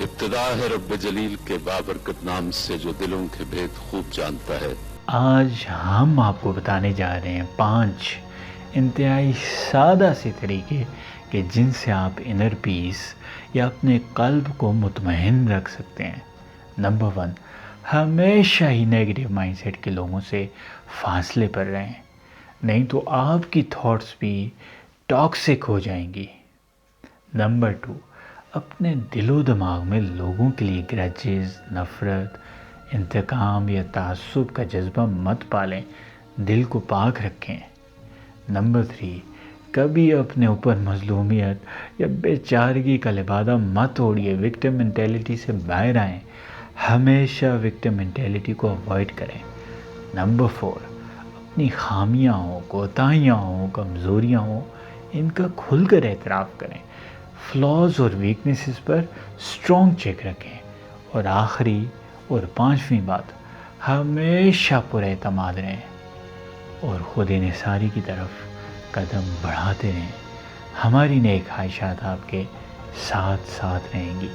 ابتدا ہے رب جلیل کے بابرکت نام سے جو دلوں کے بھید خوب جانتا ہے۔ آج ہم آپ کو بتانے جا رہے ہیں 5 انتہائی سادہ سے طریقے کہ جن سے آپ انر پیس یا اپنے قلب کو مطمئن رکھ سکتے ہیں۔ نمبر 1، ہمیشہ ہی نیگیٹو مائنڈ سیٹ کے لوگوں سے فاصلے پر رہیں، نہیں تو آپ کی تھاٹس بھی ٹاکسک ہو جائیں گی۔ نمبر 2، اپنے دل و دماغ میں لوگوں کے لیے گرجز، نفرت، انتقام یا تعصب کا جذبہ مت پالیں، دل کو پاک رکھیں۔ نمبر 3، کبھی اپنے اوپر مظلومیت یا بے چارگی کا لبادہ مت اوڑھیے، وکٹم مینٹیلٹی سے باہر آئیں، ہمیشہ وکٹم مینٹیلٹی کو اوائڈ کریں۔ نمبر 4، اپنی خامیاں ہوں، کوتاہیاں ہوں، کمزوریاں ہوں، ان کا کھل کر اعتراف کریں، فلاز اور ویکنیسز پر اسٹرانگ چیک رکھیں۔ اور آخری اور 5ویں بات، ہمیشہ پر اعتماد رہیں اور خود انحصاری کی طرف قدم بڑھاتے رہیں۔ ہماری نیک خواہشات آپ کے ساتھ رہیں گی۔